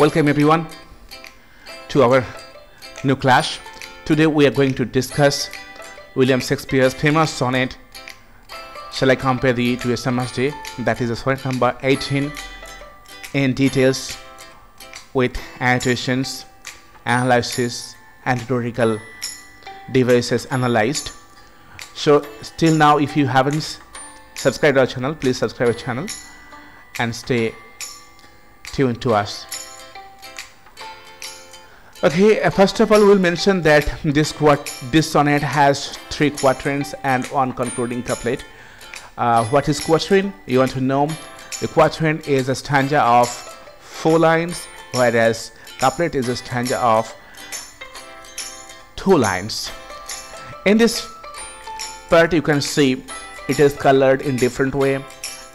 Welcome everyone to our new class. Today we are going to discuss William Shakespeare's famous sonnet, Shall I Compare Thee to a Summer's Day? That is the sonnet number 18 in details with annotations, analysis and rhetorical devices analyzed. So still now, if you haven't subscribed our channel, please subscribe our channel and stay tuned to us. Okay, first of all we'll mention that this sonnet has 3 quatrains and 1 concluding couplet. What is quatrain? You want to know. The quatrain is a stanza of 4 lines, whereas couplet is a stanza of 2 lines. In this part you can see it is colored in different way,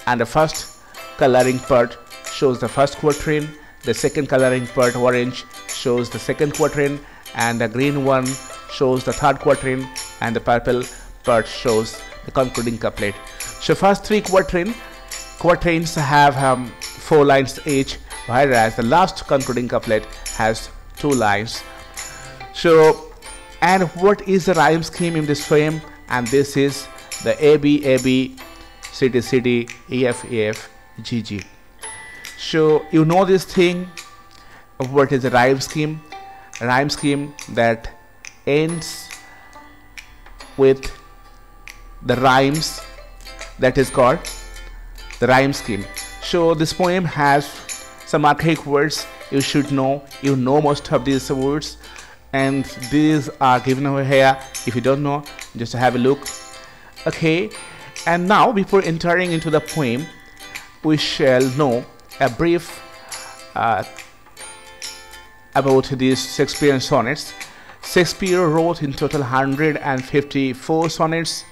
and the first coloring part shows the first quatrain, the second coloring part orange shows the second quatrain, and the green one shows the third quatrain, and the purple part shows the concluding couplet. So first 3 quatrains have 4 lines each, whereas the last concluding couplet has 2 lines. So, and what is the rhyme scheme in this poem? And this is the A B A B C D C D E F E F G G. So you know this thing. What is the rhyme scheme? A rhyme scheme that ends with the rhymes, that is called the rhyme scheme. So this poem has some archaic words you should know. You know most of these words, and these are given over here. If you don't know, just have a look. Okay, and now before entering into the poem, we shall know a brief about these Shakespearean sonnets. Shakespeare wrote in total 154 sonnets.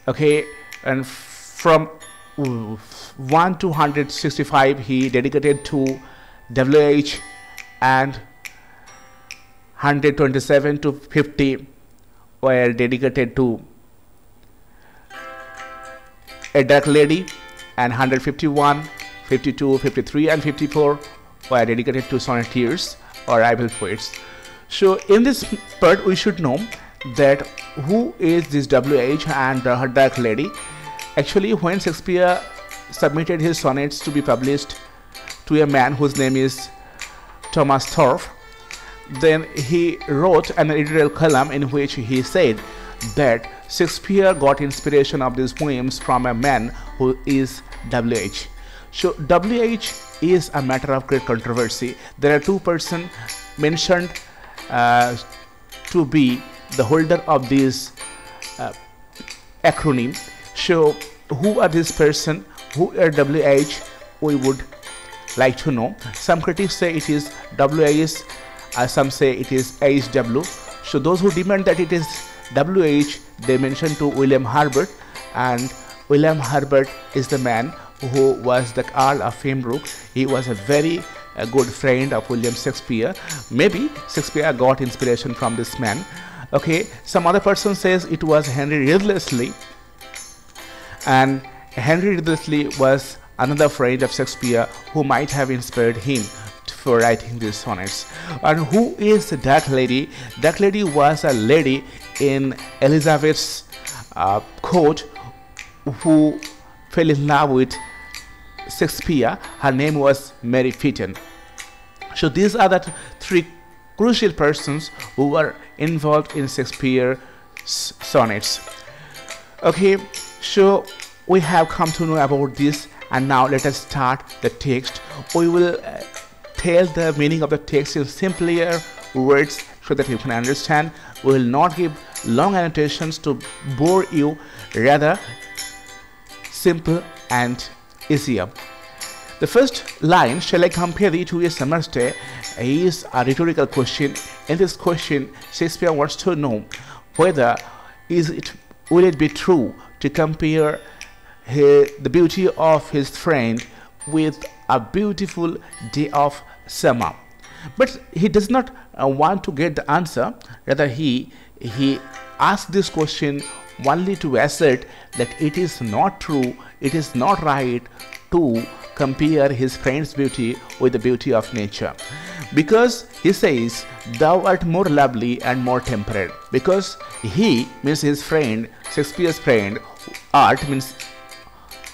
Okay, and from 1 to 165 he dedicated to WH, and 127 to 50 were dedicated to a dark lady, and 151, 52, 53 and 54 were dedicated to sonneteers or rival poets. So in this part we should know that who is this WH and her dark lady. Actually, when Shakespeare submitted his sonnets to be published to a man whose name is Thomas Thorpe, then he wrote an editorial column in which he said that Shakespeare got inspiration of these poems from a man who is WH. So WH is a matter of great controversy. There are 2 persons mentioned to be the holder of this acronym. So who are this person? Who are WH? We would like to know. Some critics say it is WH, some say it is HW. So those who demand that it is WH, they mention to William Herbert, and William Herbert is the man who was the Earl of Pembroke. He was a very good friend of William Shakespeare. Maybe Shakespeare got inspiration from this man. Okay, some other person says it was Henry Wriothesley, and Henry Wriothesley was another friend of Shakespeare who might have inspired him for writing these sonnets. And who is the Dark Lady? Dark Lady was a lady in Elizabeth's court who fell in love with Shakespeare. Her name was Mary Fitton. So these are the 3 crucial persons who were involved in Shakespeare's sonnets. Okay, so we have come to know about this, and now let us start the text. We will tell the meaning of the text in simpler words so that you can understand. We will not give long annotations to bore you, rather simple and easier. The first line, Shall I Compare Thee to a Summer's Day, is a rhetorical question. In this question, Shakespeare wants to know whether will it be true to compare the beauty of his friend with a beautiful day of summer. But he does not want to get the answer. Rather, he asks this question only to assert that it is not true, it is not right to compare his friend's beauty with the beauty of nature, because he says, thou art more lovely and more temperate. Because he means his friend, Shakespeare's friend, art means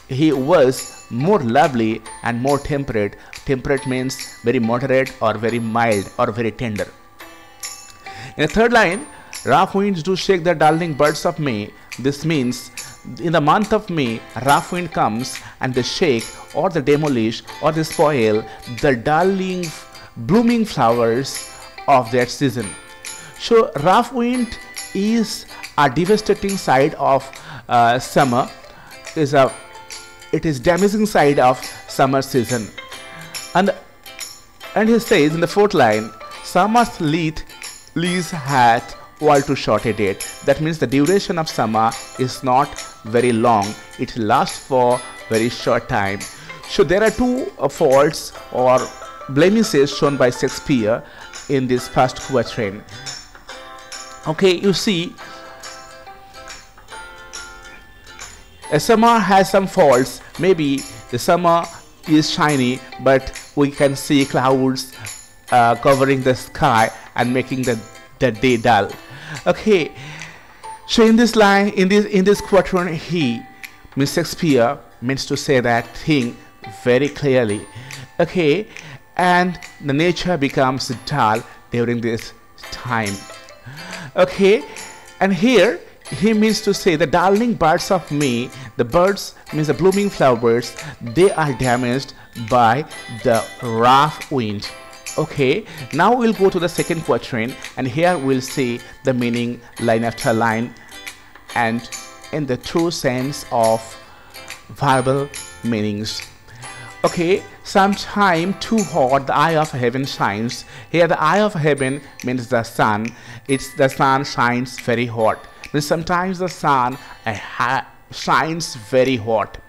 he was more lovely and more temperate. Temperate means very moderate or very mild or very tender. In the third line, rough winds do shake the darling birds of May. This means in the month of May, rough wind comes and they shake or they demolish or they spoil the darling blooming flowers of that season. So rough wind is a devastating side of summer. It is damaging side of summer season. And he says in the fourth line, summer's lease hath all too short a date. That means the duration of summer is not very long. It lasts for very short time. So there are two faults or blemishes shown by Shakespeare in this first quatrain. Okay, you see, a summer has some faults. Maybe the summer is shiny, but we can see clouds covering the sky and making the day dull. Okay, so in this line, in this quatrain, Miss Shakespeare means to say that thing very clearly. Okay, and the nature becomes dull during this time. Okay, and here he means to say the darling birds of May, the birds means the blooming flowers, they are damaged by the rough wind. Okay, now we'll go to the second quatrain, and here we'll see the meaning line after line and in the true sense of verbal meanings. Okay, sometime too hot the eye of heaven shines. Here the eye of heaven means the sun. The sun shines very hot. Means sometimes the sun shines very hot,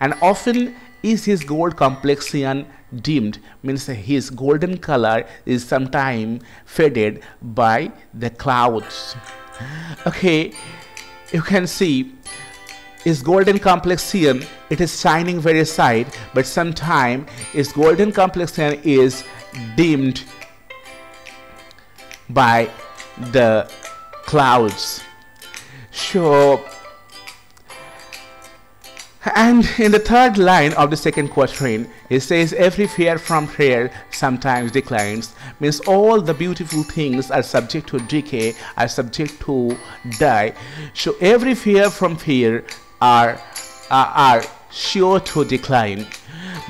and often is his gold complexion dimmed, means his golden color is sometimes faded by the clouds. Okay, you can see his golden complexion, it is shining very bright, but sometimes his golden complexion is dimmed by the clouds. So, and in the third line of the second quatrain, it says, every fair from fair sometimes declines, means all the beautiful things are subject to decay, are subject to die. So every fair from fair are sure to decline.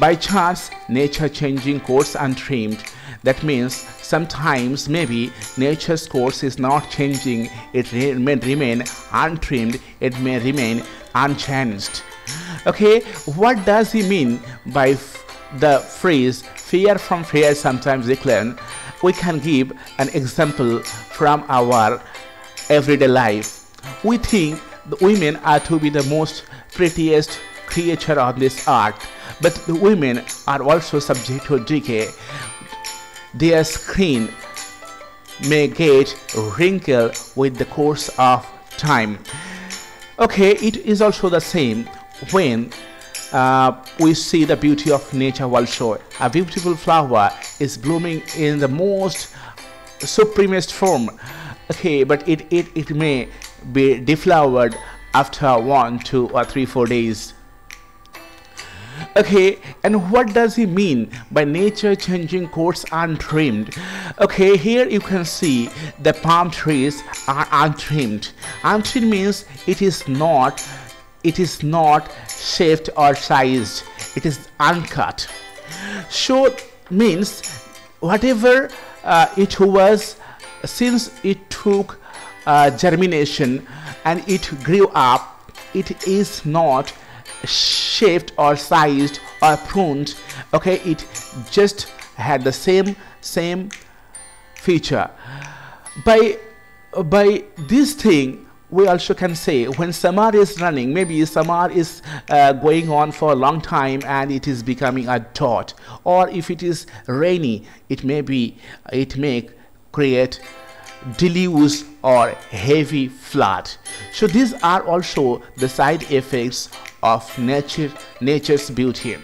By chance, nature changing course untrimmed. That means sometimes maybe nature's course is not changing, it may remain untrimmed, it may remain unchanged. Okay, what does he mean by the phrase fair from fair sometimes decline? We can give an example from our everyday life. We think the women are to be the most prettiest creature on this earth, but the women are also subject to decay. Their skin may get wrinkled with the course of time. Okay, it is also the same when we see the beauty of nature also. A beautiful flower is blooming in the most supremest form. Okay, but it may be deflowered after 1, 2, or 3, 4 days. Okay, and what does he mean by nature changing course untrimmed? Okay, here you can see the palm trees are untrimmed. Untrimmed means it is not shaped or sized, it is uncut. So means whatever it was, since it took germination and it grew up, it is not shaped or sized or pruned. Okay, it just had the same feature. By this thing, we also can say when summer is running, maybe summer is going on for a long time and it is becoming a dot, or if it is rainy, it may create deluge or heavy flood. So these are also the side effects of nature's beauty.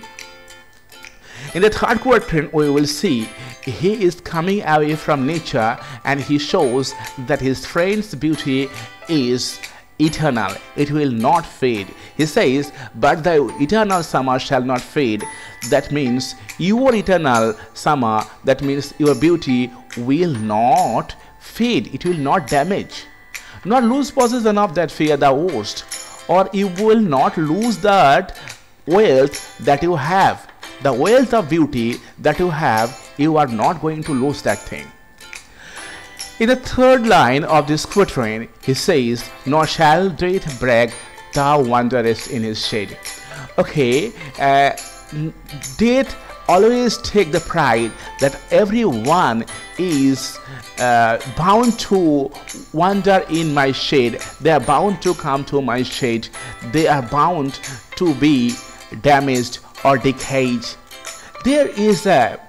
In the third quatrain, we will see he is coming away from nature and he shows that his friend's beauty is eternal. It will not fade. He says, but the eternal summer shall not fade. That means your eternal summer, that means your beauty will not fade. It will not damage. Nor lose possession of that fear the worst, or you will not lose that wealth that you have. The wealth of beauty that you have, you are not going to lose that thing. In the third line of this quatrain, he says, nor shall death brag, thou wanderest in his shade. Okay, death always take the pride that everyone is bound to wander in my shade. They are bound to come to my shade. They are bound to be damaged or decayed. There is a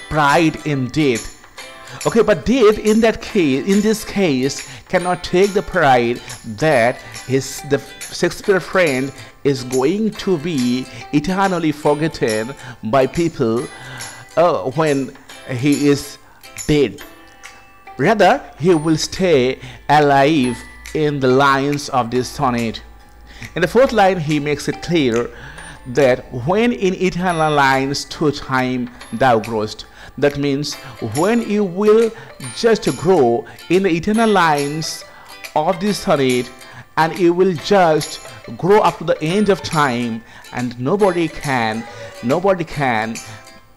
pride in death. Okay, but death in this case, cannot take the pride that the Shakespeare friend is going to be eternally forgotten by people when he is dead. Rather, he will stay alive in the lines of this sonnet. In the fourth line, he makes it clear that when in eternal lines to time thou growest. That means when you will just grow in the eternal lines of this sonnet, and you will just grow up to the end of time, and nobody can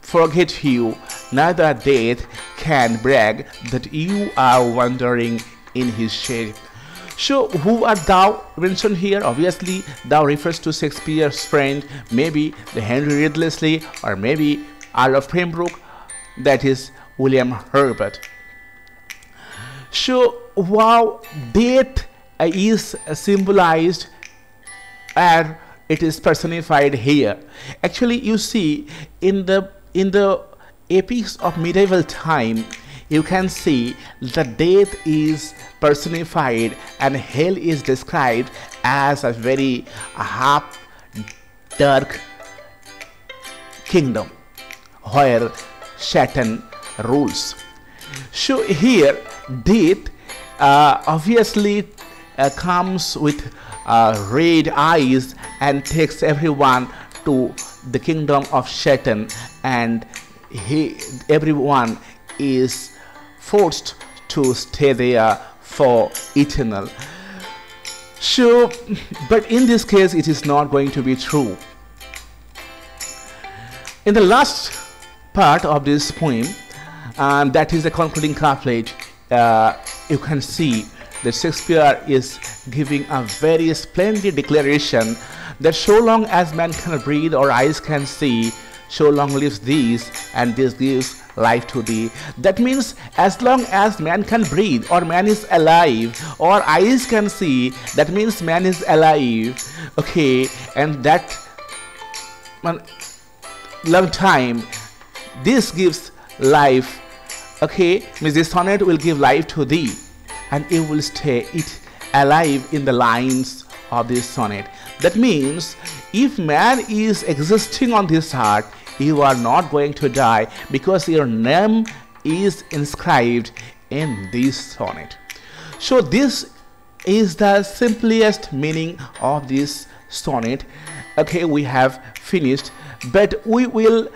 forget you, neither death can brag that you are wandering in his shade. So who art thou mentioned here? Obviously thou refers to Shakespeare's friend, maybe the Henry Ridley, or maybe Earl of Pembroke, that is William Herbert. So wow, death is symbolized and it is personified here. Actually, you see in the epics of medieval time, you can see that death is personified and hell is described as a very half dark kingdom where Satan rules. So here death obviously comes with red eyes and takes everyone to the kingdom of Satan, and everyone is forced to stay there for eternal. So, but in this case it is not going to be true. In the last part of this poem, that is the concluding couplet, you can see that Shakespeare is giving a very splendid declaration that so long as man can breathe or eyes can see, so long lives these, and this gives life to thee. That means as long as man can breathe or man is alive or eyes can see, that means man is alive. Okay, and that long time, this gives life. Okay, means this sonnet will give life to thee, and it will stay alive in the lines of this sonnet. That means if man is existing on this earth, you are not going to die because your name is inscribed in this sonnet. So this is the simplest meaning of this sonnet. Okay, we have finished, but we will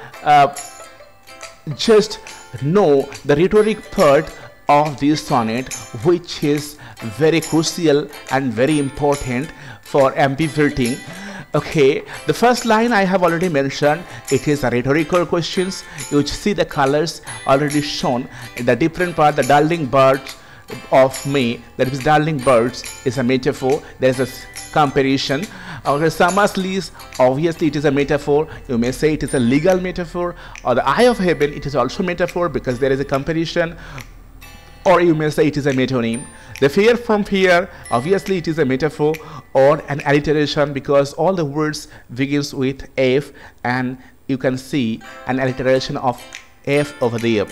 just know the rhetoric part of this sonnet, which is very crucial and very important for ambiverting. Okay, the first line I have already mentioned, it is a rhetorical questions. You see the colors already shown. The different part, the darling birds of May, that is darling birds, is a metaphor. There is a comparison. Okay, summer's leaves, obviously it is a metaphor. You may say it is a legal metaphor, or the eye of heaven, it is also metaphor because there is a comparison, or you may say it is a metonym. The fear from fear, obviously it is a metaphor or an alliteration because all the words begins with F, and you can see an alliteration of F over there.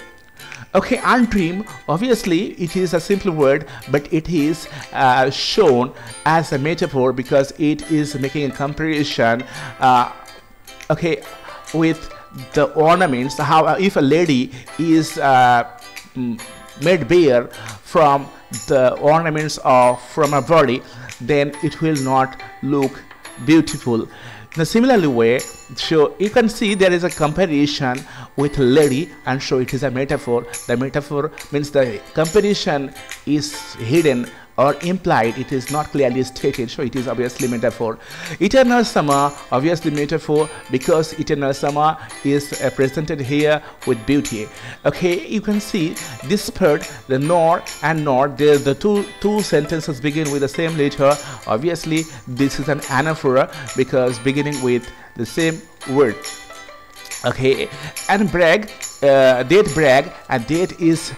Okay, untrim, obviously it is a simple word, but it is shown as a metaphor because it is making a comparison okay, with the ornaments. How if a lady is made bare from the ornaments of from her body, then it will not look beautiful. In a similarly way, so you can see there is a comparison with lady, and so it is a metaphor. The metaphor means the comparison is hidden or implied, it is not clearly stated, so it is obviously metaphor. Eternal summer, obviously metaphor, because eternal summer is presented here with beauty. Okay, you can see this part, the nor and nor, the two sentences begin with the same letter. Obviously this is an anaphora because beginning with the same word. Okay, and brag, date brag, and date is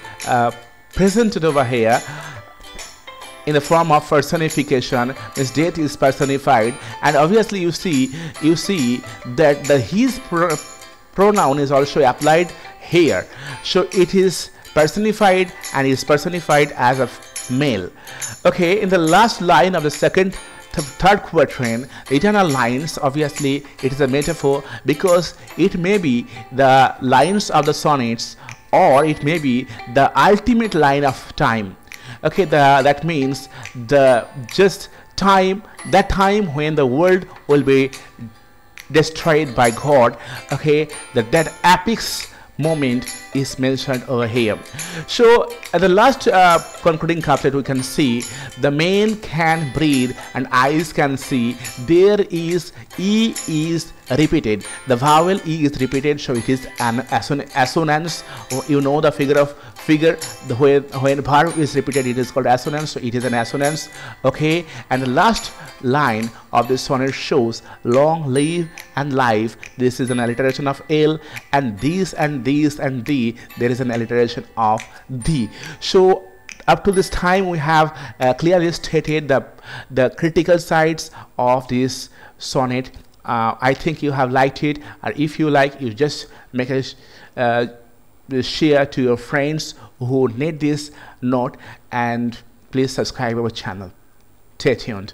presented over here in the form of personification. Means date is personified, and obviously you see that the his pronoun is also applied here, so it is personified and is personified as a male. Okay, in the last line of the third quatrain, the eternal lines, obviously it is a metaphor because it may be the lines of the sonnets, or it may be the ultimate line of time. Okay, that means the just time, that time when the world will be destroyed by God. Okay, that apex moment is mentioned over here. So at the last concluding couplet, we can see the man can breathe and eyes can see. There is E is repeated, the vowel E is repeated, so it is an assonance. You know the figure, when verb is repeated, it is called assonance, so it is an assonance. Okay, and the last line of this sonnet shows long live and life. This is an alliteration of L, and these and these and thee, there is an alliteration of thee. So up to this time we have clearly stated the critical sides of this sonnet. I think you have liked it, or if you like, you just make a share to your friends who need this note, and please subscribe our channel. Stay tuned.